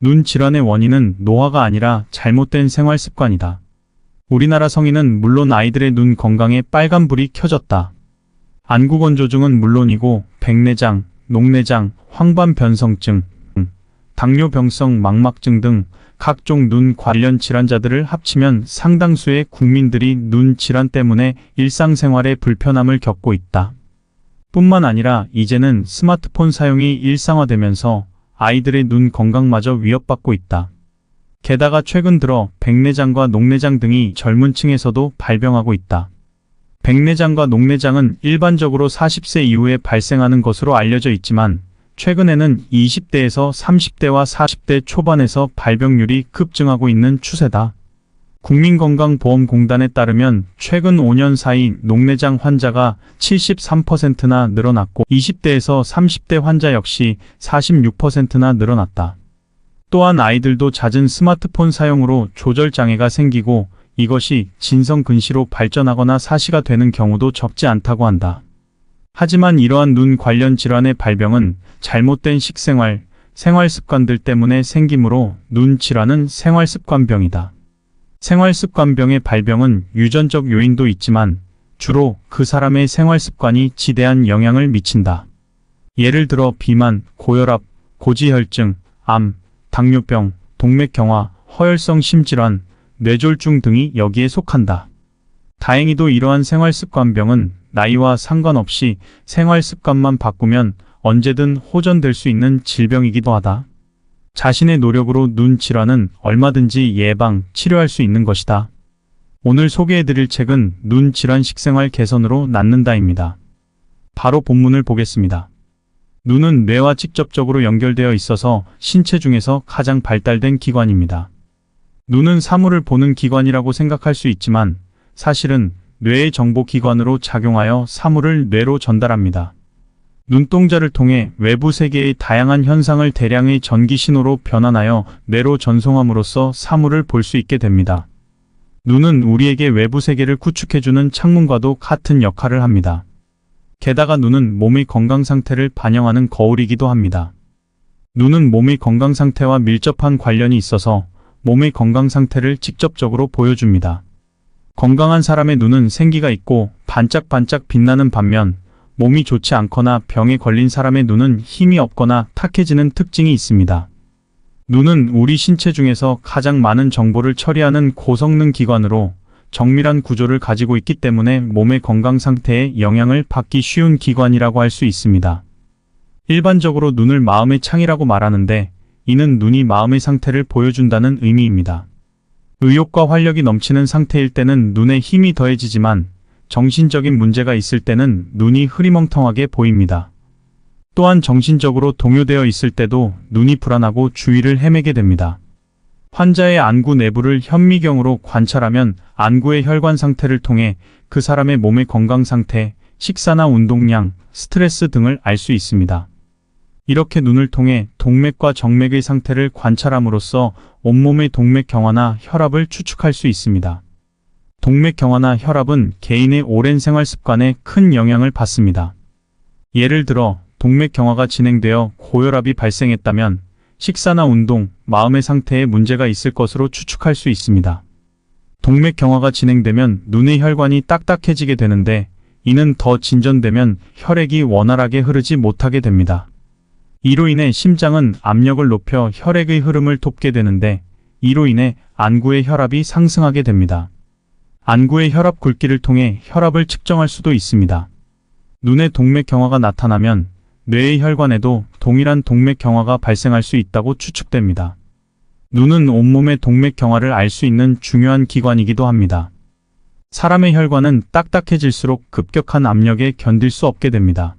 눈 질환의 원인은 노화가 아니라 잘못된 생활 습관이다. 우리나라 성인은 물론 아이들의 눈 건강에 빨간불이 켜졌다. 안구건조증은 물론이고 백내장, 녹내장, 황반변성증, 당뇨병성 망막증 등 각종 눈 관련 질환자들을 합치면 상당수의 국민들이 눈 질환 때문에 일상생활에 불편함을 겪고 있다. 뿐만 아니라 이제는 스마트폰 사용이 일상화되면서 아이들의 눈 건강마저 위협받고 있다. 게다가 최근 들어 백내장과 녹내장 등이 젊은 층에서도 발병하고 있다. 백내장과 녹내장은 일반적으로 40세 이후에 발생하는 것으로 알려져 있지만 최근에는 20대에서 30대와 40대 초반에서 발병률이 급증하고 있는 추세다. 국민건강보험공단에 따르면 최근 5년 사이 녹내장 환자가 73%나 늘어났고 20대에서 30대 환자 역시 46%나 늘어났다. 또한 아이들도 잦은 스마트폰 사용으로 조절장애가 생기고 이것이 진성근시로 발전하거나 사시가 되는 경우도 적지 않다고 한다. 하지만 이러한 눈 관련 질환의 발병은 잘못된 식생활, 생활습관들 때문에 생기므로 눈 질환은 생활습관병이다. 생활습관병의 발병은 유전적 요인도 있지만 주로 그 사람의 생활습관이 지대한 영향을 미친다. 예를 들어 비만, 고혈압, 고지혈증, 암, 당뇨병, 동맥경화, 허혈성 심질환, 뇌졸중 등이 여기에 속한다. 다행히도 이러한 생활습관병은 나이와 상관없이 생활습관만 바꾸면 언제든 호전될 수 있는 질병이기도 하다. 자신의 노력으로 눈 질환은 얼마든지 예방, 치료할 수 있는 것이다. 오늘 소개해드릴 책은 눈 질환 식생활 개선으로 낫는다입니다. 바로 본문을 보겠습니다. 눈은 뇌와 직접적으로 연결되어 있어서 신체 중에서 가장 발달된 기관입니다. 눈은 사물을 보는 기관이라고 생각할 수 있지만 사실은 뇌의 정보기관으로 작용하여 사물을 뇌로 전달합니다. 눈동자를 통해 외부 세계의 다양한 현상을 대량의 전기 신호로 변환하여 뇌로 전송함으로써 사물을 볼 수 있게 됩니다. 눈은 우리에게 외부 세계를 구축해주는 창문과도 같은 역할을 합니다. 게다가 눈은 몸의 건강 상태를 반영하는 거울이기도 합니다. 눈은 몸의 건강 상태와 밀접한 관련이 있어서 몸의 건강 상태를 직접적으로 보여줍니다. 건강한 사람의 눈은 생기가 있고 반짝반짝 빛나는 반면 몸이 좋지 않거나 병에 걸린 사람의 눈은 힘이 없거나 탁해지는 특징이 있습니다. 눈은 우리 신체 중에서 가장 많은 정보를 처리하는 고성능 기관으로 정밀한 구조를 가지고 있기 때문에 몸의 건강 상태에 영향을 받기 쉬운 기관이라고 할 수 있습니다. 일반적으로 눈을 마음의 창이라고 말하는데 이는 눈이 마음의 상태를 보여준다는 의미입니다. 의욕과 활력이 넘치는 상태일 때는 눈에 힘이 더해지지만 정신적인 문제가 있을 때는 눈이 흐리멍텅하게 보입니다. 또한 정신적으로 동요되어 있을 때도 눈이 불안하고 주위를 헤매게 됩니다. 환자의 안구 내부를 현미경으로 관찰하면 안구의 혈관 상태를 통해 그 사람의 몸의 건강 상태, 식사나 운동량, 스트레스 등을 알 수 있습니다. 이렇게 눈을 통해 동맥과 정맥의 상태를 관찰함으로써 온몸의 동맥 경화나 혈압을 추측할 수 있습니다. 동맥 경화나 혈압은 개인의 오랜 생활 습관에 큰 영향을 받습니다. 예를 들어 동맥 경화가 진행되어 고혈압이 발생했다면 식사나 운동, 마음의 상태에 문제가 있을 것으로 추측할 수 있습니다. 동맥 경화가 진행되면 눈의 혈관이 딱딱해지게 되는데 이는 더 진전되면 혈액이 원활하게 흐르지 못하게 됩니다. 이로 인해 심장은 압력을 높여 혈액의 흐름을 돕게 되는데 이로 인해 안구의 혈압이 상승하게 됩니다. 안구의 혈압 굵기를 통해 혈압을 측정할 수도 있습니다. 눈의 동맥 경화가 나타나면 뇌의 혈관에도 동일한 동맥 경화가 발생할 수 있다고 추측됩니다. 눈은 온몸의 동맥 경화를 알 수 있는 중요한 기관이기도 합니다. 사람의 혈관은 딱딱해질수록 급격한 압력에 견딜 수 없게 됩니다.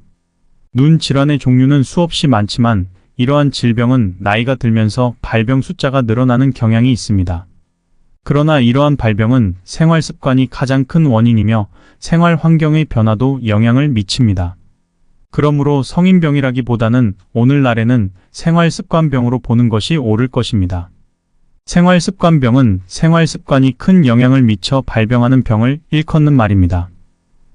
눈 질환의 종류는 수없이 많지만 이러한 질병은 나이가 들면서 발병 숫자가 늘어나는 경향이 있습니다. 그러나 이러한 발병은 생활 습관이 가장 큰 원인이며 생활 환경의 변화도 영향을 미칩니다. 그러므로 성인병이라기보다는 오늘날에는 생활습관병으로 보는 것이 옳을 것입니다. 생활습관병은 생활습관이 큰 영향을 미쳐 발병하는 병을 일컫는 말입니다.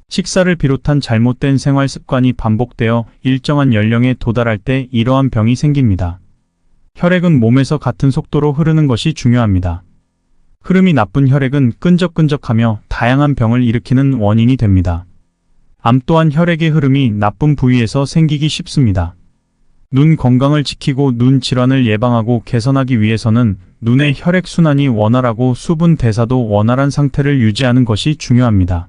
식사를 비롯한 잘못된 생활습관이 반복되어 일정한 연령에 도달할 때 이러한 병이 생깁니다. 혈액은 몸에서 같은 속도로 흐르는 것이 중요합니다. 흐름이 나쁜 혈액은 끈적끈적하며 다양한 병을 일으키는 원인이 됩니다. 암 또한 혈액의 흐름이 나쁜 부위에서 생기기 쉽습니다. 눈 건강을 지키고 눈 질환을 예방하고 개선하기 위해서는 눈의 혈액순환이 원활하고 수분 대사도 원활한 상태를 유지하는 것이 중요합니다.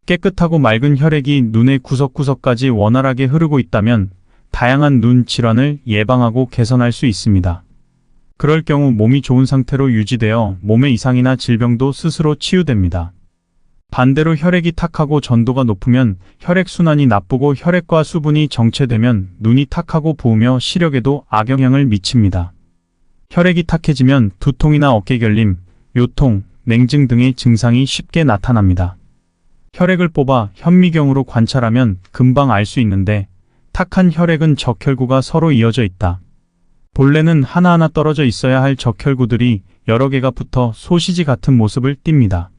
깨끗하고 맑은 혈액이 눈의 구석구석까지 원활하게 흐르고 있다면 다양한 눈 질환을 예방하고 개선할 수 있습니다. 그럴 경우 몸이 좋은 상태로 유지되어 몸의 이상이나 질병도 스스로 치유됩니다. 반대로 혈액이 탁하고 전도가 높으면 혈액순환이 나쁘고 혈액과 수분이 정체되면 눈이 탁하고 부으며 시력에도 악영향을 미칩니다. 혈액이 탁해지면 두통이나 어깨 결림, 요통, 냉증 등의 증상이 쉽게 나타납니다. 혈액을 뽑아 현미경으로 관찰하면 금방 알 수 있는데 탁한 혈액은 적혈구가 서로 이어져 있다. 본래는 하나하나 떨어져 있어야 할 적혈구들이 여러 개가 붙어 소시지 같은 모습을 띱니다.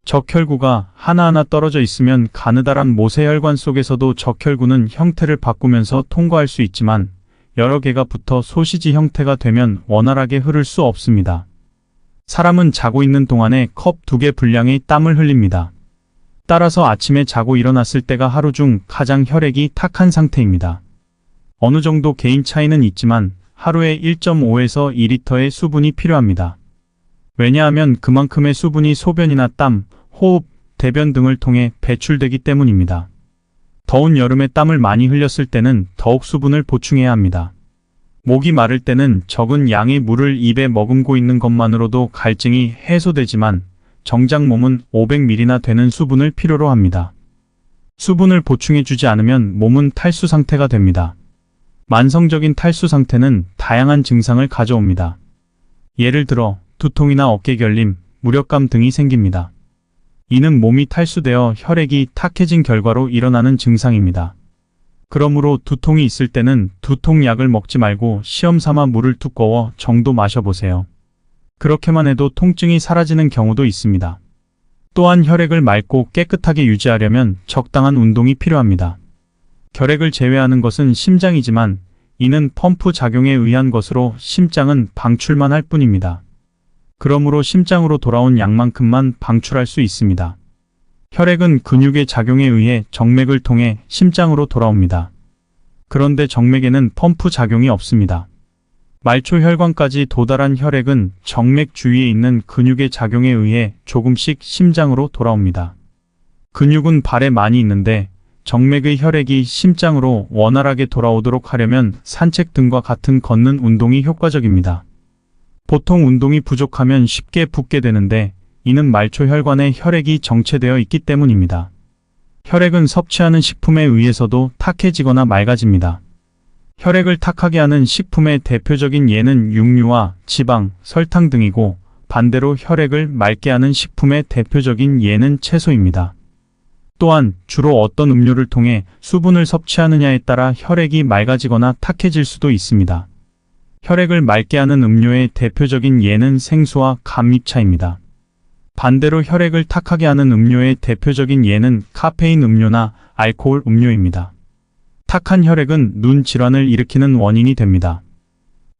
적혈구가 하나하나 떨어져 있으면 가느다란 모세혈관 속에서도 적혈구는 형태를 바꾸면서 통과할 수 있지만 여러 개가 붙어 소시지 형태가 되면 원활하게 흐를 수 없습니다. 사람은 자고 있는 동안에 컵 2개 분량의 땀을 흘립니다. 따라서 아침에 자고 일어났을 때가 하루 중 가장 혈액이 탁한 상태입니다. 어느 정도 개인 차이는 있지만 하루에 1.5에서 2리터의 수분이 필요합니다. 왜냐하면 그만큼의 수분이 소변이나 땀, 호흡, 대변 등을 통해 배출되기 때문입니다. 더운 여름에 땀을 많이 흘렸을 때는 더욱 수분을 보충해야 합니다. 목이 마를 때는 적은 양의 물을 입에 머금고 있는 것만으로도 갈증이 해소되지만 정작 몸은 500ml나 되는 수분을 필요로 합니다. 수분을 보충해주지 않으면 몸은 탈수 상태가 됩니다. 만성적인 탈수 상태는 다양한 증상을 가져옵니다. 예를 들어 두통이나 어깨 결림, 무력감 등이 생깁니다. 이는 몸이 탈수되어 혈액이 탁해진 결과로 일어나는 증상입니다. 그러므로 두통이 있을 때는 두통약을 먹지 말고 시험삼아 물을 두꺼워 정도 마셔보세요. 그렇게만 해도 통증이 사라지는 경우도 있습니다. 또한 혈액을 맑고 깨끗하게 유지하려면 적당한 운동이 필요합니다. 결핵을 제외하는 것은 심장이지만 이는 펌프 작용에 의한 것으로 심장은 방출만 할 뿐입니다. 그러므로 심장으로 돌아온 양만큼만 방출할 수 있습니다. 혈액은 근육의 작용에 의해 정맥을 통해 심장으로 돌아옵니다. 그런데 정맥에는 펌프 작용이 없습니다. 말초 혈관까지 도달한 혈액은 정맥 주위에 있는 근육의 작용에 의해 조금씩 심장으로 돌아옵니다. 근육은 발에 많이 있는데 정맥의 혈액이 심장으로 원활하게 돌아오도록 하려면 산책 등과 같은 걷는 운동이 효과적입니다. 보통 운동이 부족하면 쉽게 붓게 되는데 이는 말초 혈관에 혈액이 정체되어 있기 때문입니다. 혈액은 섭취하는 식품에 의해서도 탁해지거나 맑아집니다. 혈액을 탁하게 하는 식품의 대표적인 예는 육류와 지방, 설탕 등이고 반대로 혈액을 맑게 하는 식품의 대표적인 예는 채소입니다. 또한 주로 어떤 음료를 통해 수분을 섭취하느냐에 따라 혈액이 맑아지거나 탁해질 수도 있습니다. 혈액을 맑게 하는 음료의 대표적인 예는 생수와 감잎차입니다. 반대로 혈액을 탁하게 하는 음료의 대표적인 예는 카페인 음료나 알코올 음료입니다. 탁한 혈액은 눈 질환을 일으키는 원인이 됩니다.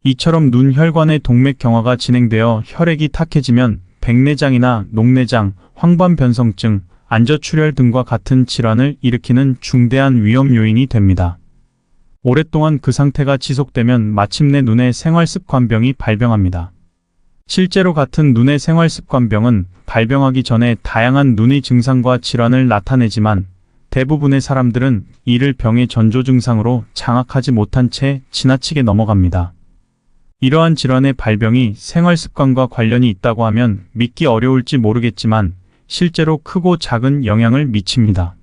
이처럼 눈 혈관의 동맥 경화가 진행되어 혈액이 탁해지면 백내장이나 녹내장, 황반변성증, 안저출혈 등과 같은 질환을 일으키는 중대한 위험 요인이 됩니다. 오랫동안 그 상태가 지속되면 마침내 눈의 생활습관병이 발병합니다. 실제로 같은 눈의 생활습관병은 발병하기 전에 다양한 눈의 증상과 질환을 나타내지만 대부분의 사람들은 이를 병의 전조 증상으로 장악하지 못한 채 지나치게 넘어갑니다. 이러한 질환의 발병이 생활습관과 관련이 있다고 하면 믿기 어려울지 모르겠지만 실제로 크고 작은 영향을 미칩니다.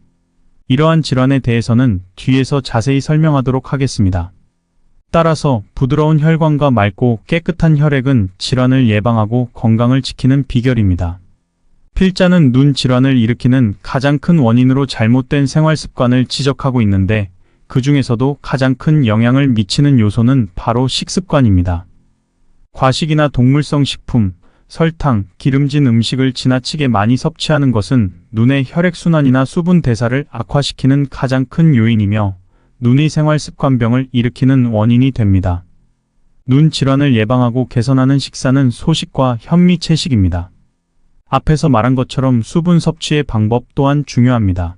이러한 질환에 대해서는 뒤에서 자세히 설명하도록 하겠습니다. 따라서 부드러운 혈관과 맑고 깨끗한 혈액은 질환을 예방하고 건강을 지키는 비결입니다. 필자는 눈 질환을 일으키는 가장 큰 원인으로 잘못된 생활습관을 지적하고 있는데 그 중에서도 가장 큰 영향을 미치는 요소는 바로 식습관입니다. 과식이나 동물성 식품, 설탕, 기름진 음식을 지나치게 많이 섭취하는 것은 눈의 혈액순환이나 수분 대사를 악화시키는 가장 큰 요인이며 눈의 생활습관병을 일으키는 원인이 됩니다. 눈 질환을 예방하고 개선하는 식사는 소식과 현미 채식입니다. 앞에서 말한 것처럼 수분 섭취의 방법 또한 중요합니다.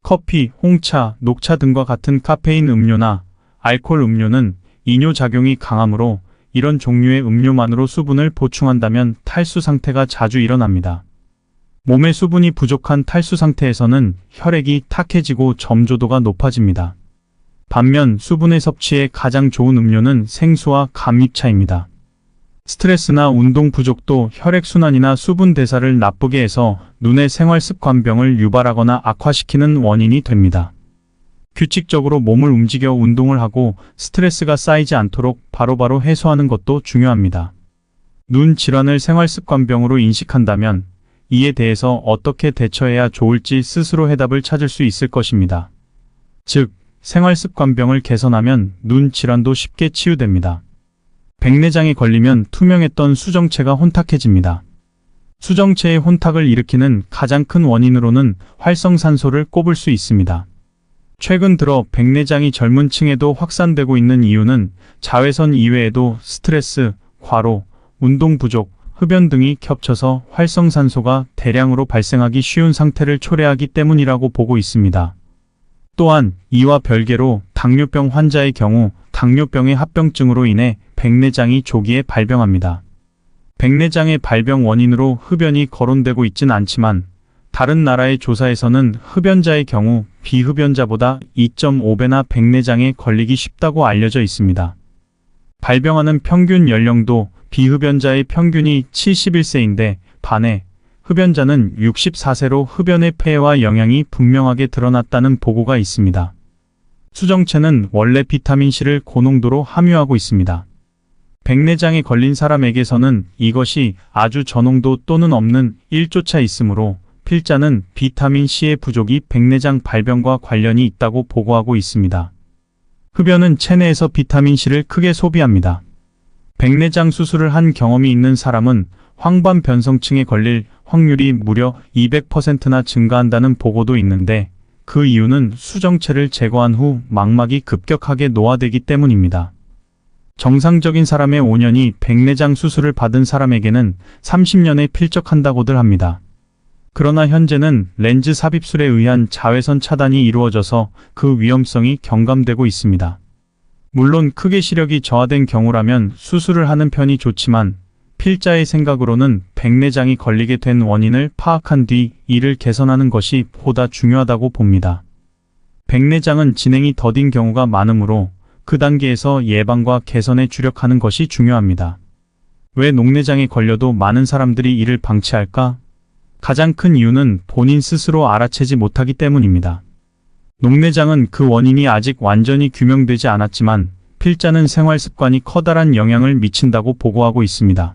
커피, 홍차, 녹차 등과 같은 카페인 음료나 알코올 음료는 이뇨작용이 강하므로 이런 종류의 음료만으로 수분을 보충한다면 탈수 상태가 자주 일어납니다. 몸에 수분이 부족한 탈수 상태에서는 혈액이 탁해지고 점조도가 높아집니다. 반면 수분의 섭취에 가장 좋은 음료는 생수와 감잎차입니다. 스트레스나 운동 부족도 혈액순환이나 수분 대사를 나쁘게 해서 눈의 생활습관병을 유발하거나 악화시키는 원인이 됩니다. 규칙적으로 몸을 움직여 운동을 하고 스트레스가 쌓이지 않도록 바로바로 해소하는 것도 중요합니다. 눈 질환을 생활습관병으로 인식한다면 이에 대해서 어떻게 대처해야 좋을지 스스로 해답을 찾을 수 있을 것입니다. 즉, 생활습관병을 개선하면 눈 질환도 쉽게 치유됩니다. 백내장에 걸리면 투명했던 수정체가 혼탁해집니다. 수정체의 혼탁을 일으키는 가장 큰 원인으로는 활성산소를 꼽을 수 있습니다. 최근 들어 백내장이 젊은 층에도 확산되고 있는 이유는 자외선 이외에도 스트레스, 과로, 운동 부족, 흡연 등이 겹쳐서 활성산소가 대량으로 발생하기 쉬운 상태를 초래하기 때문이라고 보고 있습니다. 또한 이와 별개로 당뇨병 환자의 경우 당뇨병의 합병증으로 인해 백내장이 조기에 발병합니다. 백내장의 발병 원인으로 흡연이 거론되고 있진 않지만 다른 나라의 조사에서는 흡연자의 경우 비흡연자보다 2.5배나 백내장에 걸리기 쉽다고 알려져 있습니다. 발병하는 평균 연령도 비흡연자의 평균이 71세인데 반해 흡연자는 64세로 흡연의 폐해와 영향이 분명하게 드러났다는 보고가 있습니다. 수정체는 원래 비타민C를 고농도로 함유하고 있습니다. 백내장에 걸린 사람에게서는 이것이 아주 저농도 또는 없는 1조차 있으므로 필자는 비타민C의 부족이 백내장 발병과 관련이 있다고 보고하고 있습니다. 흡연은 체내에서 비타민C를 크게 소비합니다. 백내장 수술을 한 경험이 있는 사람은 황반변성증에 걸릴 확률이 무려 200%나 증가한다는 보고도 있는데 그 이유는 수정체를 제거한 후 망막이 급격하게 노화되기 때문입니다. 정상적인 사람의 5년이 백내장 수술을 받은 사람에게는 30년에 필적한다고들 합니다. 그러나 현재는 렌즈 삽입술에 의한 자외선 차단이 이루어져서 그 위험성이 경감되고 있습니다. 물론 크게 시력이 저하된 경우라면 수술을 하는 편이 좋지만 필자의 생각으로는 백내장이 걸리게 된 원인을 파악한 뒤 이를 개선하는 것이 보다 중요하다고 봅니다. 백내장은 진행이 더딘 경우가 많으므로 그 단계에서 예방과 개선에 주력하는 것이 중요합니다. 왜 녹내장에 걸려도 많은 사람들이 이를 방치할까? 가장 큰 이유는 본인 스스로 알아채지 못하기 때문입니다. 녹내장은 그 원인이 아직 완전히 규명되지 않았지만 필자는 생활 습관이 커다란 영향을 미친다고 보고하고 있습니다.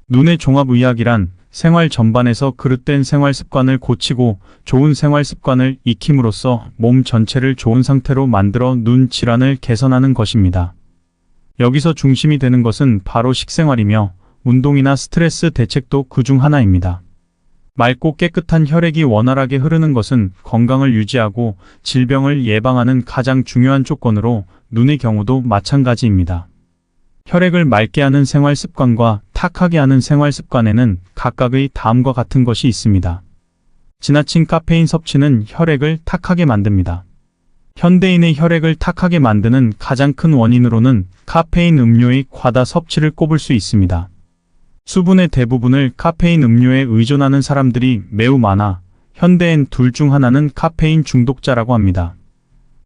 눈의 종합의학이란 생활 전반에서 그릇된 생활 습관을 고치고 좋은 생활 습관을 익힘으로써 몸 전체를 좋은 상태로 만들어 눈 질환을 개선하는 것입니다. 여기서 중심이 되는 것은 바로 식생활이며 운동이나 스트레스 대책도 그중 하나입니다. 맑고 깨끗한 혈액이 원활하게 흐르는 것은 건강을 유지하고 질병을 예방하는 가장 중요한 조건으로 눈의 경우도 마찬가지입니다. 혈액을 맑게 하는 생활 습관과 탁하게 하는 생활 습관에는 각각의 다음과 같은 것이 있습니다. 지나친 카페인 섭취는 혈액을 탁하게 만듭니다. 현대인의 혈액을 탁하게 만드는 가장 큰 원인으로는 카페인 음료의 과다 섭취를 꼽을 수 있습니다. 수분의 대부분을 카페인 음료에 의존하는 사람들이 매우 많아 현대인 둘 중 하나는 카페인 중독자라고 합니다.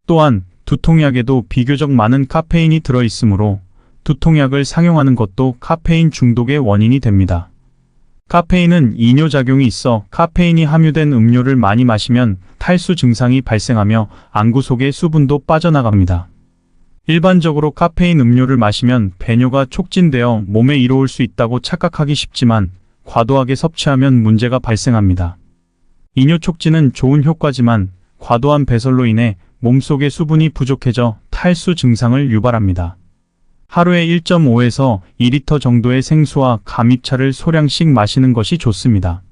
또한 두통약에도 비교적 많은 카페인이 들어있으므로 두통약을 상용하는 것도 카페인 중독의 원인이 됩니다. 카페인은 이뇨작용이 있어 카페인이 함유된 음료를 많이 마시면 탈수 증상이 발생하며 안구 속의 수분도 빠져나갑니다. 일반적으로 카페인 음료를 마시면 배뇨가 촉진되어 몸에 이로울 수 있다고 착각하기 쉽지만 과도하게 섭취하면 문제가 발생합니다. 이뇨 촉진은 좋은 효과지만 과도한 배설로 인해 몸속의 수분이 부족해져 탈수 증상을 유발합니다. 하루에 1.5에서 2리터 정도의 생수와 감잎차를 소량씩 마시는 것이 좋습니다.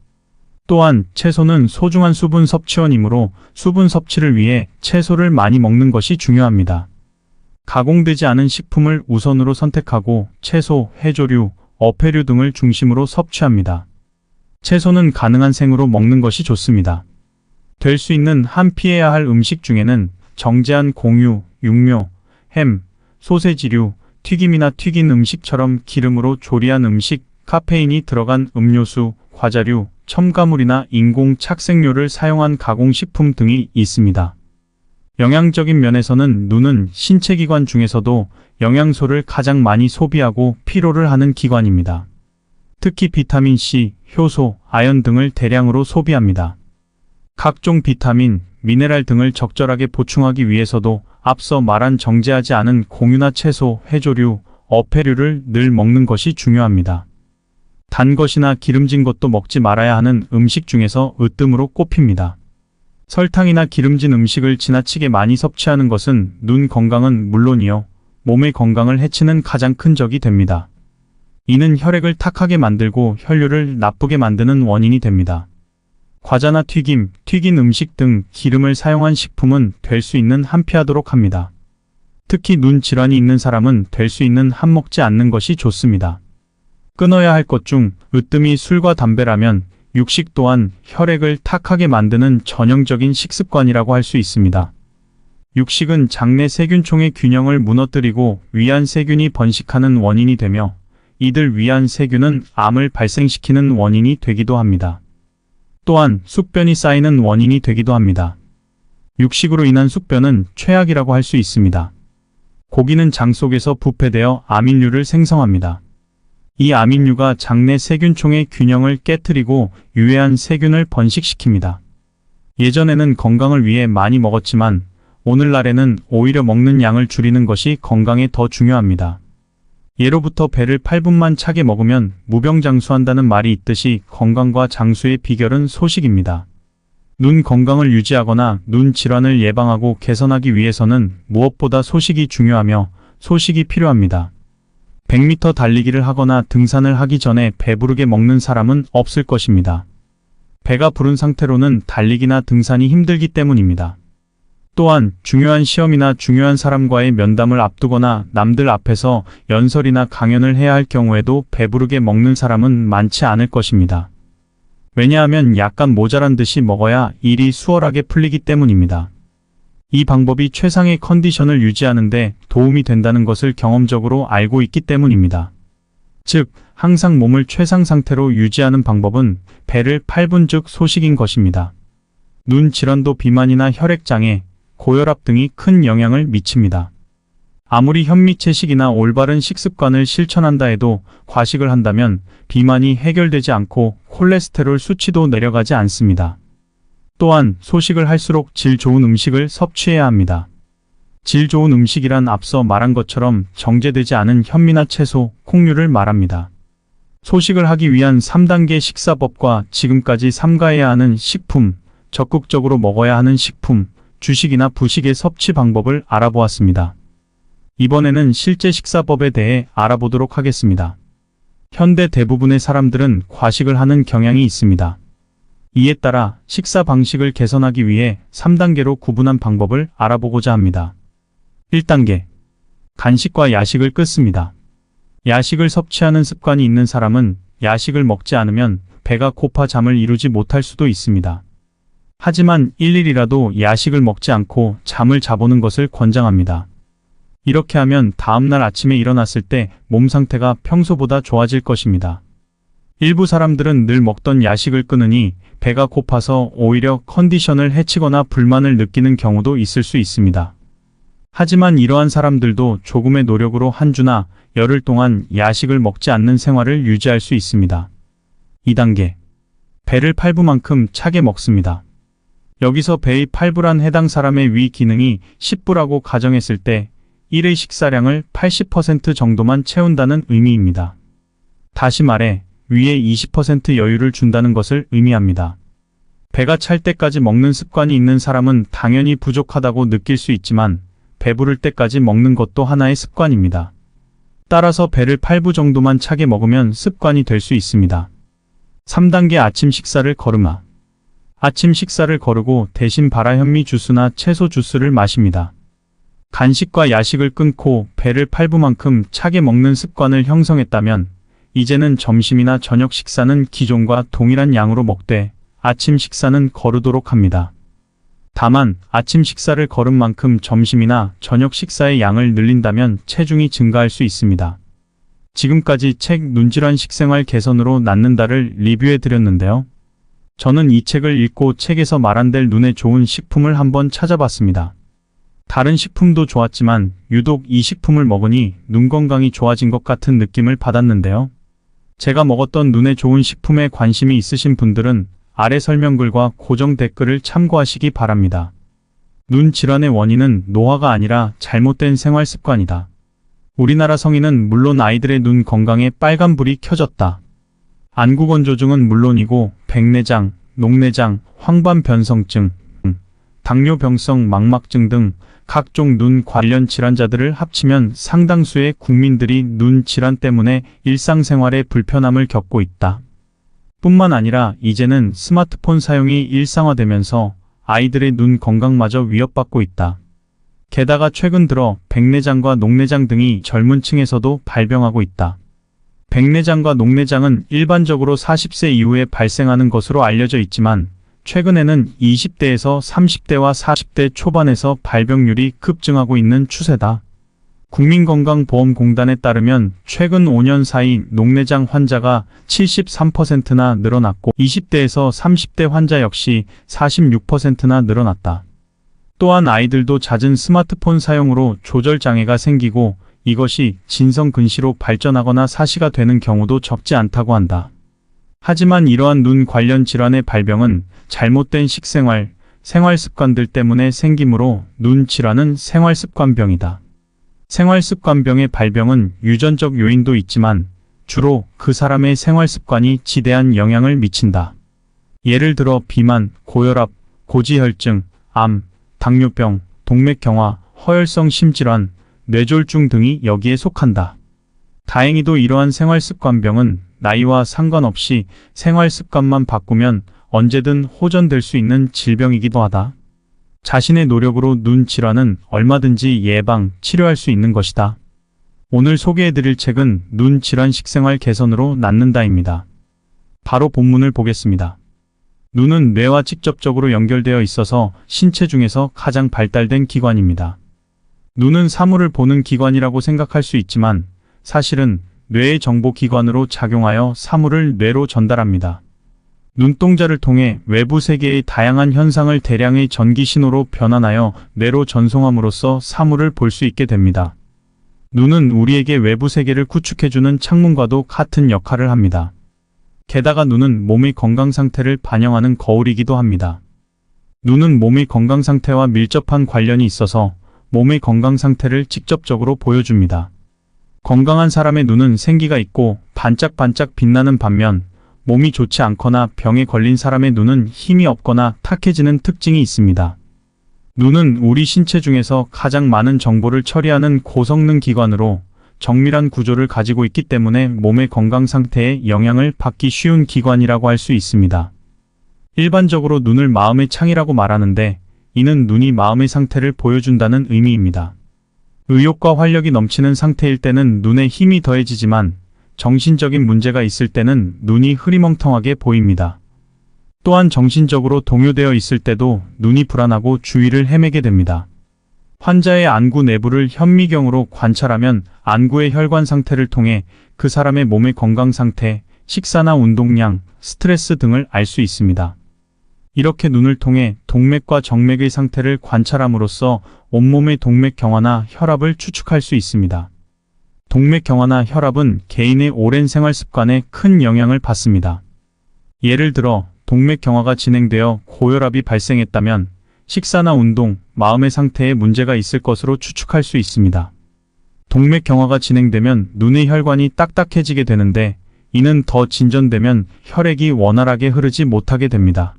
또한 채소는 소중한 수분 섭취원이므로 수분 섭취를 위해 채소를 많이 먹는 것이 중요합니다. 가공되지 않은 식품을 우선으로 선택하고 채소, 해조류, 어패류 등을 중심으로 섭취합니다. 채소는 가능한 생으로 먹는 것이 좋습니다. 될 수 있는 한 피해야 할 음식 중에는 정제한 공유, 육묘, 햄, 소세지류, 튀김이나 튀긴 음식처럼 기름으로 조리한 음식, 카페인이 들어간 음료수, 과자류, 첨가물이나 인공 착색료를 사용한 가공식품 등이 있습니다. 영양적인 면에서는 눈은 신체기관 중에서도 영양소를 가장 많이 소비하고 피로를 하는 기관입니다. 특히 비타민C, 효소, 아연 등을 대량으로 소비합니다. 각종 비타민, 미네랄 등을 적절하게 보충하기 위해서도 앞서 말한 정제하지 않은 공유나 채소, 해조류, 어패류를 늘 먹는 것이 중요합니다. 단 것이나 기름진 것도 먹지 말아야 하는 음식 중에서 으뜸으로 꼽힙니다. 설탕이나 기름진 음식을 지나치게 많이 섭취하는 것은 눈 건강은 물론이요, 몸의 건강을 해치는 가장 큰 적이 됩니다. 이는 혈액을 탁하게 만들고 혈류를 나쁘게 만드는 원인이 됩니다. 과자나 튀김, 튀긴 음식 등 기름을 사용한 식품은 될 수 있는 한 피하도록 합니다. 특히 눈 질환이 있는 사람은 될 수 있는 한 먹지 않는 것이 좋습니다. 끊어야 할 것 중 으뜸이 술과 담배라면 육식 또한 혈액을 탁하게 만드는 전형적인 식습관이라고 할 수 있습니다. 육식은 장내 세균총의 균형을 무너뜨리고 위안 세균이 번식하는 원인이 되며 이들 위안 세균은 암을 발생시키는 원인이 되기도 합니다. 또한 숙변이 쌓이는 원인이 되기도 합니다. 육식으로 인한 숙변은 최악이라고 할 수 있습니다. 고기는 장 속에서 부패되어 아민류를 생성합니다. 이 아민류가 장내 세균총의 균형을 깨트리고 유해한 세균을 번식시킵니다. 예전에는 건강을 위해 많이 먹었지만 오늘날에는 오히려 먹는 양을 줄이는 것이 건강에 더 중요합니다. 예로부터 배를 8분만 차게 먹으면 무병장수한다는 말이 있듯이 건강과 장수의 비결은 소식입니다. 눈 건강을 유지하거나 눈 질환을 예방하고 개선하기 위해서는 무엇보다 소식이 중요하며 소식이 필요합니다. 100m 달리기를 하거나 등산을 하기 전에 배부르게 먹는 사람은 없을 것입니다. 배가 부른 상태로는 달리기나 등산이 힘들기 때문입니다. 또한 중요한 시험이나 중요한 사람과의 면담을 앞두거나 남들 앞에서 연설이나 강연을 해야 할 경우에도 배부르게 먹는 사람은 많지 않을 것입니다. 왜냐하면 약간 모자란 듯이 먹어야 일이 수월하게 풀리기 때문입니다. 이 방법이 최상의 컨디션을 유지하는 데 도움이 된다는 것을 경험적으로 알고 있기 때문입니다. 즉, 항상 몸을 최상 상태로 유지하는 방법은 배를 8분 즉 소식인 것입니다. 눈 질환도 비만이나 혈액장애, 고혈압 등이 큰 영향을 미칩니다. 아무리 현미채식이나 올바른 식습관을 실천한다 해도 과식을 한다면 비만이 해결되지 않고 콜레스테롤 수치도 내려가지 않습니다. 또한 소식을 할수록 질 좋은 음식을 섭취해야 합니다. 질 좋은 음식이란 앞서 말한 것처럼 정제되지 않은 현미나 채소, 콩류를 말합니다. 소식을 하기 위한 3단계 식사법과 지금까지 삼가해야 하는 식품, 적극적으로 먹어야 하는 식품, 주식이나 부식의 섭취 방법을 알아보았습니다. 이번에는 실제 식사법에 대해 알아보도록 하겠습니다. 현대 대부분의 사람들은 과식을 하는 경향이 있습니다. 이에 따라 식사 방식을 개선하기 위해 3단계로 구분한 방법을 알아보고자 합니다. 1단계. 간식과 야식을 끊습니다. 야식을 섭취하는 습관이 있는 사람은 야식을 먹지 않으면 배가 고파 잠을 이루지 못할 수도 있습니다. 하지만 일일이라도 야식을 먹지 않고 잠을 자보는 것을 권장합니다. 이렇게 하면 다음날 아침에 일어났을 때 몸 상태가 평소보다 좋아질 것입니다. 일부 사람들은 늘 먹던 야식을 끊으니 배가 고파서 오히려 컨디션을 해치거나 불만을 느끼는 경우도 있을 수 있습니다. 하지만 이러한 사람들도 조금의 노력으로 한 주나 열흘 동안 야식을 먹지 않는 생활을 유지할 수 있습니다. 2단계. 배를 8부만큼 차게 먹습니다. 여기서 배의 8부란 해당 사람의 위 기능이 10부라고 가정했을 때 1의 식사량을 80% 정도만 채운다는 의미입니다. 다시 말해 위에 20% 여유를 준다는 것을 의미합니다. 배가 찰 때까지 먹는 습관이 있는 사람은 당연히 부족하다고 느낄 수 있지만 배부를 때까지 먹는 것도 하나의 습관입니다. 따라서 배를 8부 정도만 차게 먹으면 습관이 될 수 있습니다. 3단계 아침 식사를 거름하. 아침 식사를 거르고 대신 발화현미 주스나 채소 주스를 마십니다. 간식과 야식을 끊고 배를 8부만큼 차게 먹는 습관을 형성했다면 이제는 점심이나 저녁 식사는 기존과 동일한 양으로 먹되 아침 식사는 거르도록 합니다. 다만 아침 식사를 거른 만큼 점심이나 저녁 식사의 양을 늘린다면 체중이 증가할 수 있습니다. 지금까지 책 눈질환 식생활 개선으로 낫는다를 리뷰해 드렸는데요. 저는 이 책을 읽고 책에서 말한 눈에 좋은 식품을 한번 찾아봤습니다. 다른 식품도 좋았지만 유독 이 식품을 먹으니 눈 건강이 좋아진 것 같은 느낌을 받았는데요. 제가 먹었던 눈에 좋은 식품에 관심이 있으신 분들은 아래 설명글과 고정 댓글을 참고하시기 바랍니다. 눈 질환의 원인은 노화가 아니라 잘못된 생활 습관이다. 우리나라 성인은 물론 아이들의 눈 건강에 빨간불이 켜졌다. 안구건조증은 물론이고 백내장, 녹내장, 황반변성증, 당뇨병성 망막증 등 각종 눈 관련 질환자들을 합치면 상당수의 국민들이 눈 질환 때문에 일상생활에 불편함을 겪고 있다. 뿐만 아니라 이제는 스마트폰 사용이 일상화되면서 아이들의 눈 건강마저 위협받고 있다. 게다가 최근 들어 백내장과 녹내장 등이 젊은 층에서도 발병하고 있다. 백내장과 녹내장은 일반적으로 40세 이후에 발생하는 것으로 알려져 있지만 최근에는 20대에서 30대와 40대 초반에서 발병률이 급증하고 있는 추세다. 국민건강보험공단에 따르면 최근 5년 사이 녹내장 환자가 73%나 늘어났고 20대에서 30대 환자 역시 46%나 늘어났다. 또한 아이들도 잦은 스마트폰 사용으로 조절장애가 생기고 이것이 진성근시로 발전하거나 사시가 되는 경우도 적지 않다고 한다. 하지만 이러한 눈 관련 질환의 발병은 잘못된 식생활, 생활습관들 때문에 생기므로 눈 질환은 생활습관병이다. 생활습관병의 발병은 유전적 요인도 있지만 주로 그 사람의 생활습관이 지대한 영향을 미친다. 예를 들어 비만, 고혈압, 고지혈증, 암, 당뇨병, 동맥경화, 허혈성 심질환, 뇌졸중 등이 여기에 속한다. 다행히도 이러한 생활습관병은 나이와 상관없이 생활습관만 바꾸면 언제든 호전될 수 있는 질병이기도 하다. 자신의 노력으로 눈 질환은 얼마든지 예방, 치료할 수 있는 것이다. 오늘 소개해드릴 책은 눈 질환 식생활 개선으로 낫는다입니다. 바로 본문을 보겠습니다. 눈은 뇌와 직접적으로 연결되어 있어서 신체 중에서 가장 발달된 기관입니다. 눈은 사물을 보는 기관이라고 생각할 수 있지만 사실은 뇌의 정보기관으로 작용하여 사물을 뇌로 전달합니다. 눈동자를 통해 외부 세계의 다양한 현상을 대량의 전기 신호로 변환하여 뇌로 전송함으로써 사물을 볼 수 있게 됩니다. 눈은 우리에게 외부 세계를 구축해주는 창문과도 같은 역할을 합니다. 게다가 눈은 몸의 건강 상태를 반영하는 거울이기도 합니다. 눈은 몸의 건강 상태와 밀접한 관련이 있어서 몸의 건강 상태를 직접적으로 보여줍니다. 건강한 사람의 눈은 생기가 있고 반짝반짝 빛나는 반면 몸이 좋지 않거나 병에 걸린 사람의 눈은 힘이 없거나 탁해지는 특징이 있습니다. 눈은 우리 신체 중에서 가장 많은 정보를 처리하는 고성능 기관으로 정밀한 구조를 가지고 있기 때문에 몸의 건강 상태에 영향을 받기 쉬운 기관이라고 할 수 있습니다. 일반적으로 눈을 마음의 창이라고 말하는데 이는 눈이 마음의 상태를 보여준다는 의미입니다. 의욕과 활력이 넘치는 상태일 때는 눈에 힘이 더해지지만 정신적인 문제가 있을 때는 눈이 흐리멍텅하게 보입니다. 또한 정신적으로 동요되어 있을 때도 눈이 불안하고 주위를 헤매게 됩니다. 환자의 안구 내부를 현미경으로 관찰하면 안구의 혈관 상태를 통해 그 사람의 몸의 건강 상태, 식사나 운동량, 스트레스 등을 알 수 있습니다. 이렇게 눈을 통해 동맥과 정맥의 상태를 관찰함으로써 온몸의 동맥 경화나 혈압을 추측할 수 있습니다. 동맥 경화나 혈압은 개인의 오랜 생활 습관에 큰 영향을 받습니다. 예를 들어 동맥 경화가 진행되어 고혈압이 발생했다면 식사나 운동, 마음의 상태에 문제가 있을 것으로 추측할 수 있습니다. 동맥 경화가 진행되면 눈의 혈관이 딱딱해지게 되는데 이는 더 진전되면 혈액이 원활하게 흐르지 못하게 됩니다.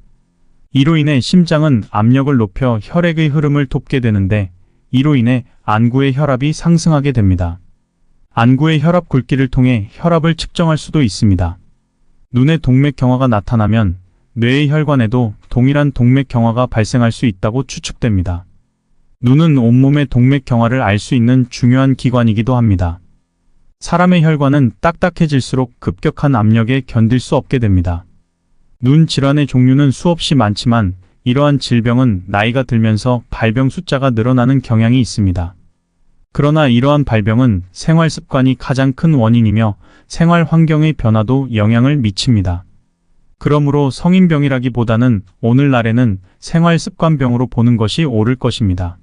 이로 인해 심장은 압력을 높여 혈액의 흐름을 돕게 되는데 이로 인해 안구의 혈압이 상승하게 됩니다. 안구의 혈압 굵기를 통해 혈압을 측정할 수도 있습니다. 눈의 동맥 경화가 나타나면 뇌의 혈관에도 동일한 동맥 경화가 발생할 수 있다고 추측됩니다. 눈은 온몸의 동맥경화를 알 수 있는 중요한 기관이기도 합니다. 사람의 혈관은 딱딱해질수록 급격한 압력에 견딜 수 없게 됩니다. 눈 질환의 종류는 수없이 많지만 이러한 질병은 나이가 들면서 발병 숫자가 늘어나는 경향이 있습니다. 그러나 이러한 발병은 생활 습관이 가장 큰 원인이며 생활 환경의 변화도 영향을 미칩니다. 그러므로 성인병이라기보다는 오늘날에는 생활 습관병으로 보는 것이 옳을 것입니다.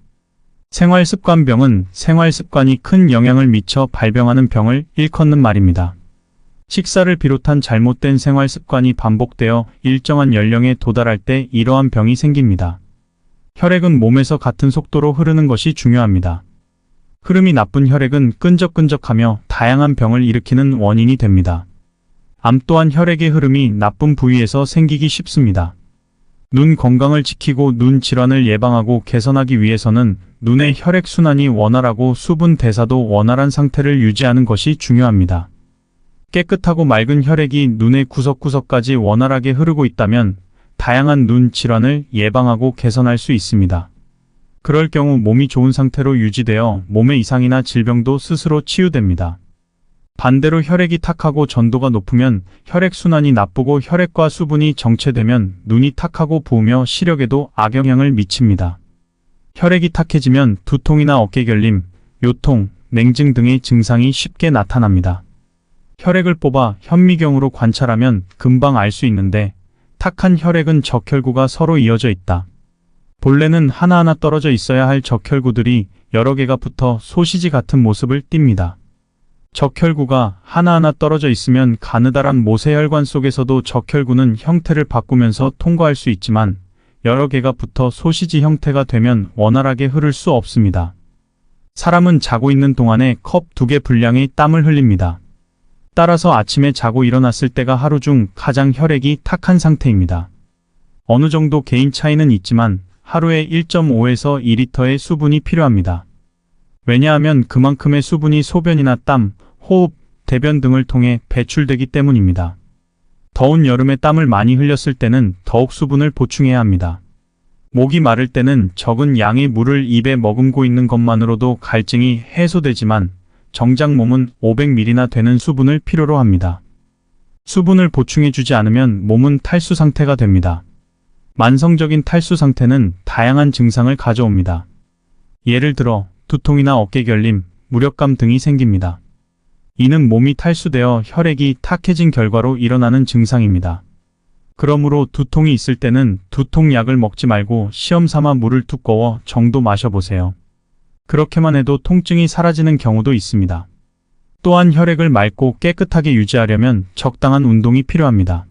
생활 습관병은 생활 습관이 큰 영향을 미쳐 발병하는 병을 일컫는 말입니다. 식사를 비롯한 잘못된 생활 습관이 반복되어 일정한 연령에 도달할 때 이러한 병이 생깁니다. 혈액은 몸에서 같은 속도로 흐르는 것이 중요합니다. 흐름이 나쁜 혈액은 끈적끈적하며 다양한 병을 일으키는 원인이 됩니다. 암 또한 혈액의 흐름이 나쁜 부위에서 생기기 쉽습니다. 눈 건강을 지키고 눈 질환을 예방하고 개선하기 위해서는 눈의 혈액 순환이 원활하고 수분 대사도 원활한 상태를 유지하는 것이 중요합니다. 깨끗하고 맑은 혈액이 눈의 구석구석까지 원활하게 흐르고 있다면 다양한 눈 질환을 예방하고 개선할 수 있습니다. 그럴 경우 몸이 좋은 상태로 유지되어 몸의 이상이나 질병도 스스로 치유됩니다. 반대로 혈액이 탁하고 전도가 높으면 혈액순환이 나쁘고 혈액과 수분이 정체되면 눈이 탁하고 부으며 시력에도 악영향을 미칩니다. 혈액이 탁해지면 두통이나 어깨결림, 요통, 냉증 등의 증상이 쉽게 나타납니다. 혈액을 뽑아 현미경으로 관찰하면 금방 알 수 있는데 탁한 혈액은 적혈구가 서로 이어져 있다. 본래는 하나하나 떨어져 있어야 할 적혈구들이 여러 개가 붙어 소시지 같은 모습을 띱니다. 적혈구가 하나하나 떨어져 있으면 가느다란 모세혈관 속에서도 적혈구는 형태를 바꾸면서 통과할 수 있지만 여러 개가 붙어 소시지 형태가 되면 원활하게 흐를 수 없습니다. 사람은 자고 있는 동안에 컵 2개 분량의 땀을 흘립니다. 따라서 아침에 자고 일어났을 때가 하루 중 가장 혈액이 탁한 상태입니다. 어느 정도 개인 차이는 있지만 하루에 1.5에서 2리터의 수분이 필요합니다. 왜냐하면 그만큼의 수분이 소변이나 땀, 호흡, 대변 등을 통해 배출되기 때문입니다. 더운 여름에 땀을 많이 흘렸을 때는 더욱 수분을 보충해야 합니다. 목이 마를 때는 적은 양의 물을 입에 머금고 있는 것만으로도 갈증이 해소되지만 정작 몸은 500ml나 되는 수분을 필요로 합니다. 수분을 보충해주지 않으면 몸은 탈수 상태가 됩니다. 만성적인 탈수 상태는 다양한 증상을 가져옵니다. 예를 들어 두통이나 어깨결림, 무력감 등이 생깁니다. 이는 몸이 탈수되어 혈액이 탁해진 결과로 일어나는 증상입니다. 그러므로 두통이 있을 때는 두통약을 먹지 말고 시험삼아 물을 두꺼워 정도 마셔보세요. 그렇게만 해도 통증이 사라지는 경우도 있습니다. 또한 혈액을 맑고 깨끗하게 유지하려면 적당한 운동이 필요합니다.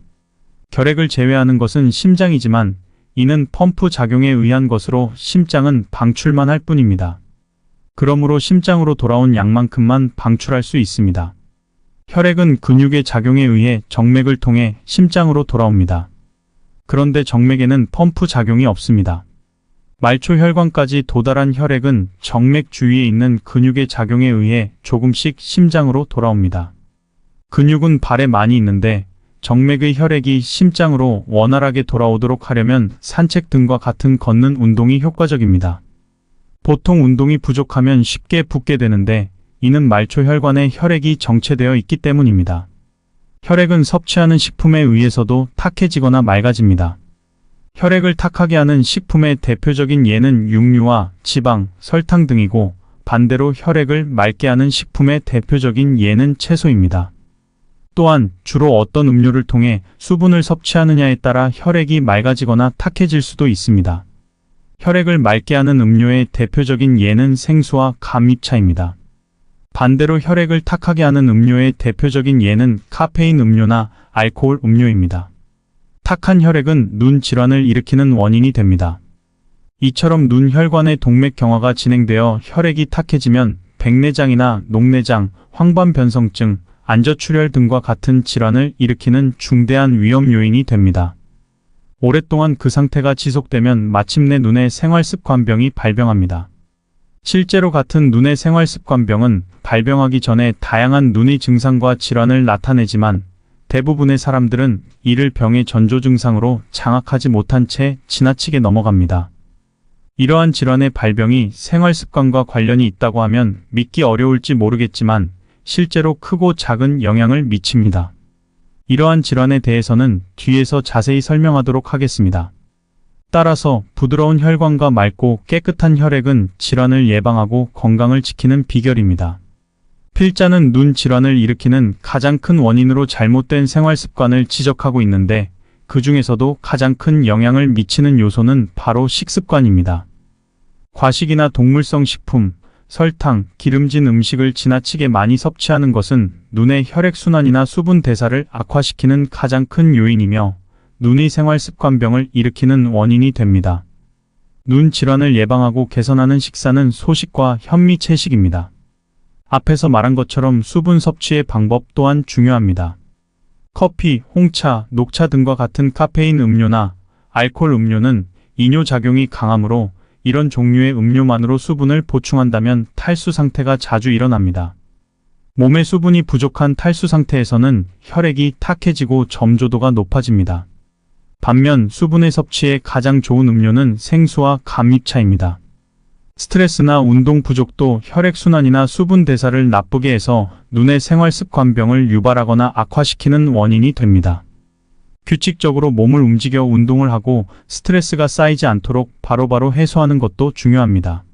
결핵을 제외하는 것은 심장이지만 이는 펌프 작용에 의한 것으로 심장은 방출만 할 뿐입니다. 그러므로 심장으로 돌아온 양만큼만 방출할 수 있습니다. 혈액은 근육의 작용에 의해 정맥을 통해 심장으로 돌아옵니다. 그런데 정맥에는 펌프 작용이 없습니다. 말초 혈관까지 도달한 혈액은 정맥 주위에 있는 근육의 작용에 의해 조금씩 심장으로 돌아옵니다. 근육은 발에 많이 있는데 정맥의 혈액이 심장으로 원활하게 돌아오도록 하려면 산책 등과 같은 걷는 운동이 효과적입니다. 보통 운동이 부족하면 쉽게 붓게 되는데 이는 말초 혈관에 혈액이 정체되어 있기 때문입니다. 혈액은 섭취하는 식품에 의해서도 탁해지거나 맑아집니다. 혈액을 탁하게 하는 식품의 대표적인 예는 육류와 지방, 설탕 등이고 반대로 혈액을 맑게 하는 식품의 대표적인 예는 채소입니다. 또한 주로 어떤 음료를 통해 수분을 섭취하느냐에 따라 혈액이 맑아지거나 탁해질 수도 있습니다. 혈액을 맑게 하는 음료의 대표적인 예는 생수와 감잎차입니다. 반대로 혈액을 탁하게 하는 음료의 대표적인 예는 카페인 음료나 알코올 음료입니다. 탁한 혈액은 눈 질환을 일으키는 원인이 됩니다. 이처럼 눈 혈관의 동맥경화가 진행되어 혈액이 탁해지면 백내장이나 녹내장, 황반변성증, 안저출혈 등과 같은 질환을 일으키는 중대한 위험 요인이 됩니다. 오랫동안 그 상태가 지속되면 마침내 눈의 생활습관병이 발병합니다. 실제로 같은 눈의 생활습관병은 발병하기 전에 다양한 눈의 증상과 질환을 나타내지만 대부분의 사람들은 이를 병의 전조 증상으로 장악하지 못한 채 지나치게 넘어갑니다. 이러한 질환의 발병이 생활 습관과 관련이 있다고 하면 믿기 어려울지 모르겠지만 실제로 크고 작은 영향을 미칩니다. 이러한 질환에 대해서는 뒤에서 자세히 설명하도록 하겠습니다. 따라서 부드러운 혈관과 맑고 깨끗한 혈액은 질환을 예방하고 건강을 지키는 비결입니다. 필자는 눈 질환을 일으키는 가장 큰 원인으로 잘못된 생활 습관을 지적하고 있는데 그 중에서도 가장 큰 영향을 미치는 요소는 바로 식습관입니다. 과식이나 동물성 식품, 설탕, 기름진 음식을 지나치게 많이 섭취하는 것은 눈의 혈액순환이나 수분 대사를 악화시키는 가장 큰 요인이며 눈의 생활습관병을 일으키는 원인이 됩니다. 눈 질환을 예방하고 개선하는 식사는 소식과 현미 채식입니다. 앞에서 말한 것처럼 수분 섭취의 방법 또한 중요합니다. 커피, 홍차, 녹차 등과 같은 카페인 음료나 알코올 음료는 이뇨작용이 강하므로 이런 종류의 음료만으로 수분을 보충한다면 탈수 상태가 자주 일어납니다. 몸의 수분이 부족한 탈수 상태에서는 혈액이 탁해지고 점조도가 높아집니다. 반면 수분의 섭취에 가장 좋은 음료는 생수와 감잎차입니다. 스트레스나 운동 부족도 혈액순환이나 수분 대사를 나쁘게 해서 눈의 생활습관병을 유발하거나 악화시키는 원인이 됩니다. 규칙적으로 몸을 움직여 운동을 하고 스트레스가 쌓이지 않도록 바로바로 해소하는 것도 중요합니다.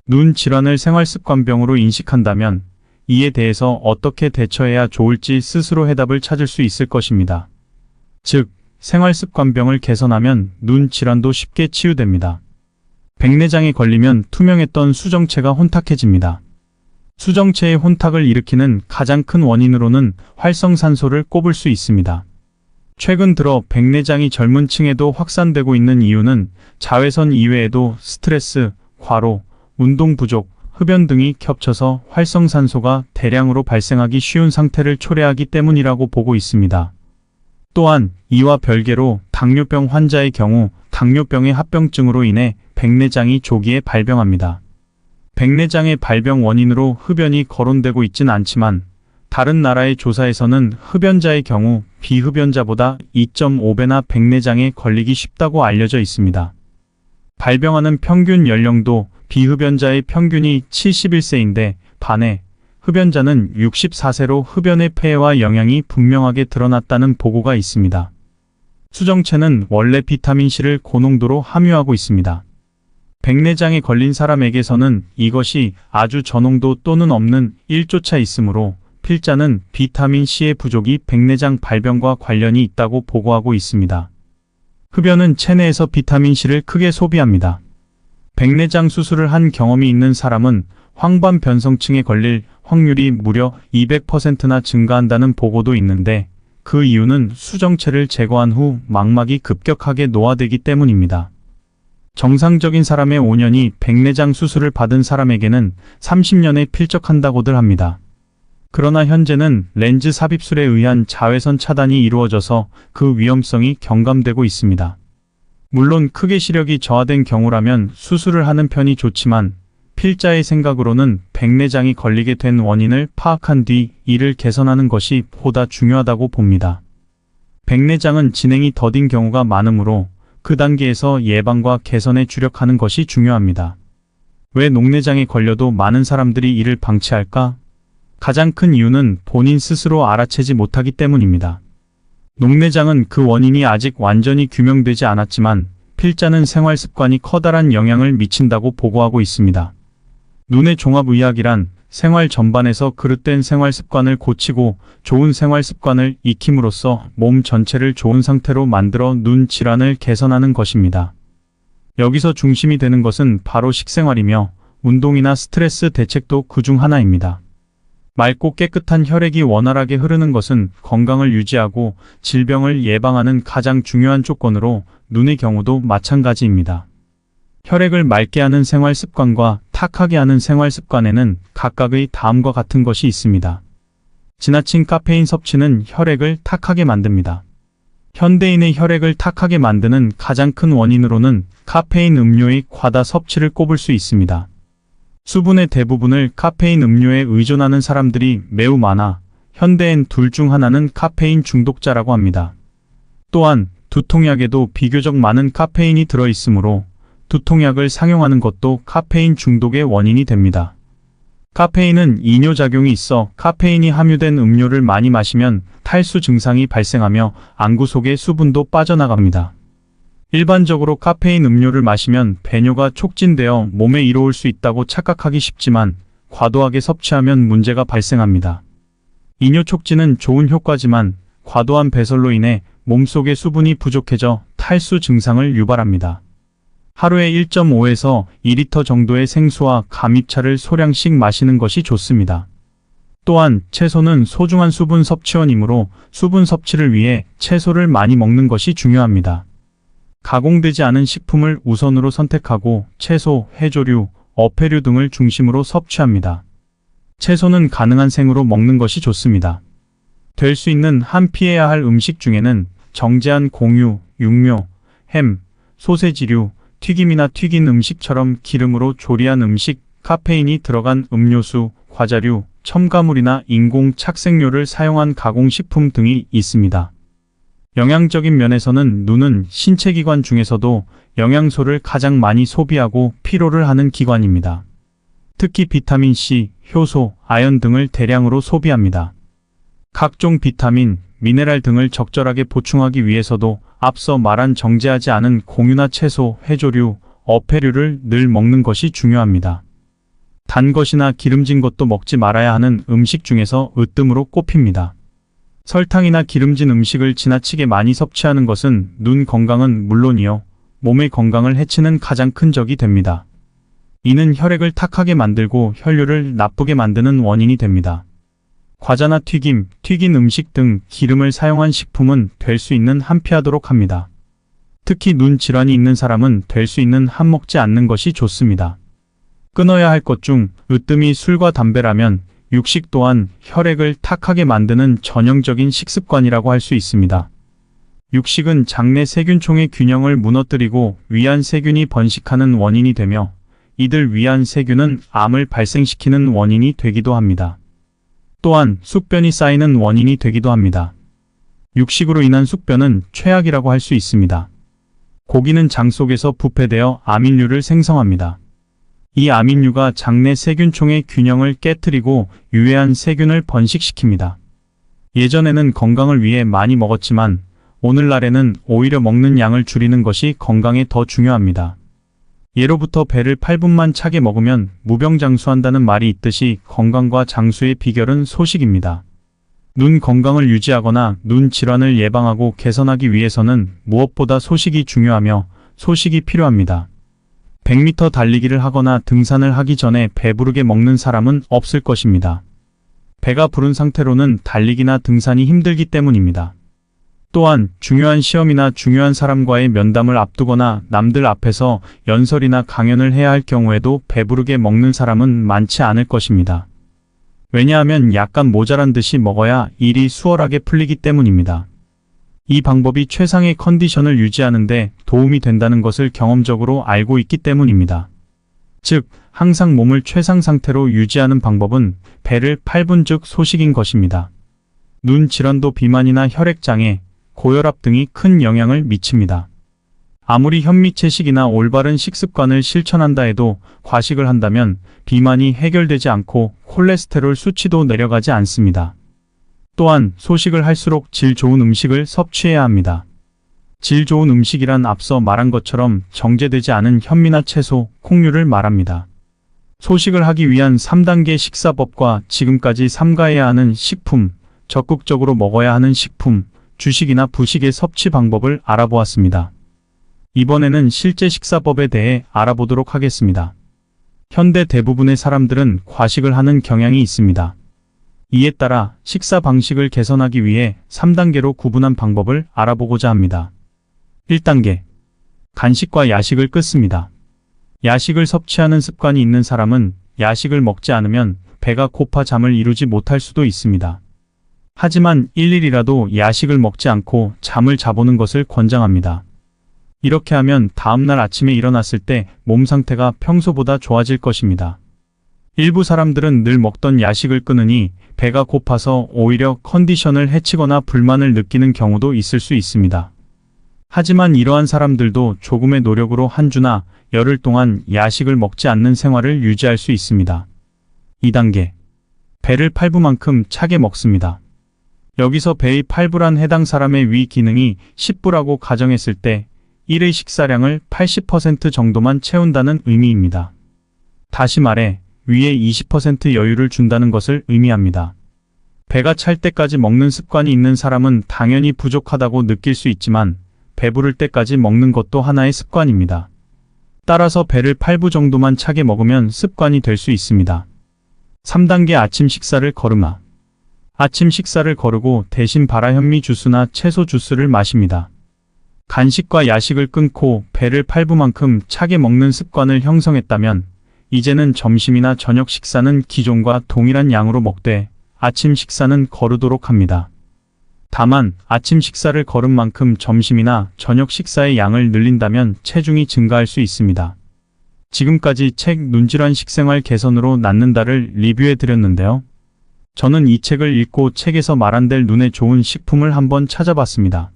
눈 질환을 생활습관병으로 인식한다면 이에 대해서 어떻게 대처해야 좋을지 스스로 해답을 찾을 수 있을 것입니다. 즉, 생활습관병을 개선하면 눈 질환도 쉽게 치유됩니다. 백내장에 걸리면 투명했던 수정체가 혼탁해집니다. 수정체의 혼탁을 일으키는 가장 큰 원인으로는 활성산소를 꼽을 수 있습니다. 최근 들어 백내장이 젊은 층에도 확산되고 있는 이유는 자외선 이외에도 스트레스, 과로, 운동 부족, 흡연 등이 겹쳐서 활성산소가 대량으로 발생하기 쉬운 상태를 초래하기 때문이라고 보고 있습니다. 또한 이와 별개로 당뇨병 환자의 경우 당뇨병의 합병증으로 인해 백내장이 조기에 발병합니다. 백내장의 발병 원인으로 흡연이 거론되고 있진 않지만 다른 나라의 조사에서는 흡연자의 경우 비흡연자보다 2.5배나 백내장에 걸리기 쉽다고 알려져 있습니다. 발병하는 평균 연령도 비흡연자의 평균이 71세인데 반해 흡연자는 64세로 흡연의 폐해와 영향이 분명하게 드러났다는 보고가 있습니다. 수정체는 원래 비타민C를 고농도로 함유하고 있습니다. 백내장에 걸린 사람에게서는 이것이 아주 저농도 또는 없는 1조차 있으므로 필자는 비타민C의 부족이 백내장 발병과 관련이 있다고 보고하고 있습니다. 흡연은 체내에서 비타민C를 크게 소비합니다. 백내장 수술을 한 경험이 있는 사람은 황반변성증에 걸릴 확률이 무려 200%나 증가한다는 보고도 있는데 그 이유는 수정체를 제거한 후 망막이 급격하게 노화되기 때문입니다. 정상적인 사람의 5년이 백내장 수술을 받은 사람에게는 30년에 필적한다고들 합니다. 그러나 현재는 렌즈 삽입술에 의한 자외선 차단이 이루어져서 그 위험성이 경감되고 있습니다. 물론 크게 시력이 저하된 경우라면 수술을 하는 편이 좋지만 필자의 생각으로는 백내장이 걸리게 된 원인을 파악한 뒤 이를 개선하는 것이 보다 중요하다고 봅니다. 백내장은 진행이 더딘 경우가 많으므로 그 단계에서 예방과 개선에 주력하는 것이 중요합니다. 왜 녹내장에 걸려도 많은 사람들이 이를 방치할까? 가장 큰 이유는 본인 스스로 알아채지 못하기 때문입니다. 녹내장은 그 원인이 아직 완전히 규명되지 않았지만 필자는 생활 습관이 커다란 영향을 미친다고 보고하고 있습니다. 눈의 종합의학이란 생활 전반에서 그릇된 생활 습관을 고치고 좋은 생활 습관을 익힘으로써 몸 전체를 좋은 상태로 만들어 눈 질환을 개선하는 것입니다. 여기서 중심이 되는 것은 바로 식생활이며 운동이나 스트레스 대책도 그중 하나입니다. 맑고 깨끗한 혈액이 원활하게 흐르는 것은 건강을 유지하고 질병을 예방하는 가장 중요한 조건으로 눈의 경우도 마찬가지입니다. 혈액을 맑게 하는 생활 습관과 탁하게 하는 생활 습관에는 각각의 다음과 같은 것이 있습니다. 지나친 카페인 섭취는 혈액을 탁하게 만듭니다. 현대인의 혈액을 탁하게 만드는 가장 큰 원인으로는 카페인 음료의 과다 섭취를 꼽을 수 있습니다. 수분의 대부분을 카페인 음료에 의존하는 사람들이 매우 많아 현대인 둘 중 하나는 카페인 중독자라고 합니다. 또한 두통약에도 비교적 많은 카페인이 들어있으므로 두통약을 상용하는 것도 카페인 중독의 원인이 됩니다. 카페인은 이뇨작용이 있어 카페인이 함유된 음료를 많이 마시면 탈수 증상이 발생하며 안구 속의 수분도 빠져나갑니다. 일반적으로 카페인 음료를 마시면 배뇨가 촉진되어 몸에 이로울 수 있다고 착각하기 쉽지만 과도하게 섭취하면 문제가 발생합니다. 이뇨 촉진은 좋은 효과지만 과도한 배설로 인해 몸속의 수분이 부족해져 탈수 증상을 유발합니다. 하루에 1.5에서 2리터 정도의 생수와 감입차를 소량씩 마시는 것이 좋습니다. 또한 채소는 소중한 수분 섭취원이므로 수분 섭취를 위해 채소를 많이 먹는 것이 중요합니다. 가공되지 않은 식품을 우선으로 선택하고 채소, 해조류, 어패류 등을 중심으로 섭취합니다. 채소는 가능한 생으로 먹는 것이 좋습니다. 될 수 있는 한 피해야 할 음식 중에는 정제한 공유, 육묘, 햄, 소세지류, 튀김이나 튀긴 음식처럼 기름으로 조리한 음식, 카페인이 들어간 음료수, 과자류, 첨가물이나 인공 착색료를 사용한 가공식품 등이 있습니다. 영양적인 면에서는 눈은 신체 기관 중에서도 영양소를 가장 많이 소비하고 피로를 하는 기관입니다. 특히 비타민C, 효소, 아연 등을 대량으로 소비합니다. 각종 비타민, 미네랄 등을 적절하게 보충하기 위해서도 앞서 말한 정제하지 않은 공유나 채소, 해조류, 어패류를 늘 먹는 것이 중요합니다. 단 것이나 기름진 것도 먹지 말아야 하는 음식 중에서 으뜸으로 꼽힙니다. 설탕이나 기름진 음식을 지나치게 많이 섭취하는 것은 눈 건강은 물론이요, 몸의 건강을 해치는 가장 큰 적이 됩니다. 이는 혈액을 탁하게 만들고 혈류를 나쁘게 만드는 원인이 됩니다. 과자나 튀김, 튀긴 음식 등 기름을 사용한 식품은 될 수 있는 한 피하도록 합니다. 특히 눈 질환이 있는 사람은 될 수 있는 한 먹지 않는 것이 좋습니다. 끊어야 할 것 중 으뜸이 술과 담배라면 육식 또한 혈액을 탁하게 만드는 전형적인 식습관이라고 할 수 있습니다. 육식은 장내 세균총의 균형을 무너뜨리고 위안 세균이 번식하는 원인이 되며 이들 위안 세균은 암을 발생시키는 원인이 되기도 합니다. 또한 숙변이 쌓이는 원인이 되기도 합니다. 육식으로 인한 숙변은 최악이라고 할 수 있습니다. 고기는 장 속에서 부패되어 아민류를 생성합니다. 이 아민류가 장내 세균총의 균형을 깨트리고 유해한 세균을 번식시킵니다. 예전에는 건강을 위해 많이 먹었지만 오늘날에는 오히려 먹는 양을 줄이는 것이 건강에 더 중요합니다. 예로부터 배를 8분만 차게 먹으면 무병장수한다는 말이 있듯이 건강과 장수의 비결은 소식입니다. 눈 건강을 유지하거나 눈 질환을 예방하고 개선하기 위해서는 무엇보다 소식이 중요하며 소식이 필요합니다. 100m 달리기를 하거나 등산을 하기 전에 배부르게 먹는 사람은 없을 것입니다. 배가 부른 상태로는 달리기나 등산이 힘들기 때문입니다. 또한 중요한 시험이나 중요한 사람과의 면담을 앞두거나 남들 앞에서 연설이나 강연을 해야 할 경우에도 배부르게 먹는 사람은 많지 않을 것입니다. 왜냐하면 약간 모자란 듯이 먹어야 일이 수월하게 풀리기 때문입니다. 이 방법이 최상의 컨디션을 유지하는 데 도움이 된다는 것을 경험적으로 알고 있기 때문입니다. 즉, 항상 몸을 최상 상태로 유지하는 방법은 배를 8분 즉 소식인 것입니다. 눈 질환도 비만이나 혈액장애, 고혈압 등이 큰 영향을 미칩니다. 아무리 현미채식이나 올바른 식습관을 실천한다 해도 과식을 한다면 비만이 해결되지 않고 콜레스테롤 수치도 내려가지 않습니다. 또한 소식을 할수록 질 좋은 음식을 섭취해야 합니다. 질 좋은 음식이란 앞서 말한 것처럼 정제되지 않은 현미나 채소, 콩류를 말합니다. 소식을 하기 위한 3단계 식사법과 지금까지 삼가해야 하는 식품, 적극적으로 먹어야 하는 식품, 주식이나 부식의 섭취 방법을 알아보았습니다. 이번에는 실제 식사법에 대해 알아보도록 하겠습니다. 현대 대부분의 사람들은 과식을 하는 경향이 있습니다. 이에 따라 식사 방식을 개선하기 위해 3단계로 구분한 방법을 알아보고자 합니다. 1단계. 간식과 야식을 끊습니다. 야식을 섭취하는 습관이 있는 사람은 야식을 먹지 않으면 배가 고파 잠을 이루지 못할 수도 있습니다. 하지만 일일이라도 야식을 먹지 않고 잠을 자보는 것을 권장합니다. 이렇게 하면 다음날 아침에 일어났을 때 몸 상태가 평소보다 좋아질 것입니다. 일부 사람들은 늘 먹던 야식을 끊으니 배가 고파서 오히려 컨디션을 해치거나 불만을 느끼는 경우도 있을 수 있습니다. 하지만 이러한 사람들도 조금의 노력으로 한 주나 열흘 동안 야식을 먹지 않는 생활을 유지할 수 있습니다. 2단계. 배를 8부만큼 차게 먹습니다. 여기서 배의 8부란 해당 사람의 위 기능이 10부라고 가정했을 때 1의 식사량을 80% 정도만 채운다는 의미입니다. 다시 말해 위에 20% 여유를 준다는 것을 의미합니다. 배가 찰 때까지 먹는 습관이 있는 사람은 당연히 부족하다고 느낄 수 있지만 배부를 때까지 먹는 것도 하나의 습관입니다. 따라서 배를 8부 정도만 차게 먹으면 습관이 될 수 있습니다. 3단계 아침 식사를 거름하. 아침 식사를 거르고 대신 바라현미 주스나 채소 주스를 마십니다. 간식과 야식을 끊고 배를 8부만큼 차게 먹는 습관을 형성했다면 이제는 점심이나 저녁 식사는 기존과 동일한 양으로 먹되 아침 식사는 거르도록 합니다. 다만 아침 식사를 거른 만큼 점심이나 저녁 식사의 양을 늘린다면 체중이 증가할 수 있습니다. 지금까지 책 눈질환 식생활 개선으로 낫는다를 리뷰해 드렸는데요. 저는 이 책을 읽고 책에서 말한될 눈에 좋은 식품을 한번 찾아봤습니다.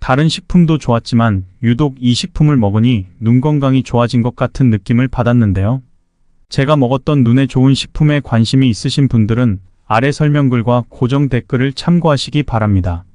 다른 식품도 좋았지만 유독 이 식품을 먹으니 눈 건강이 좋아진 것 같은 느낌을 받았는데요. 제가 먹었던 눈에 좋은 식품에 관심이 있으신 분들은 아래 설명글과 고정 댓글을 참고하시기 바랍니다.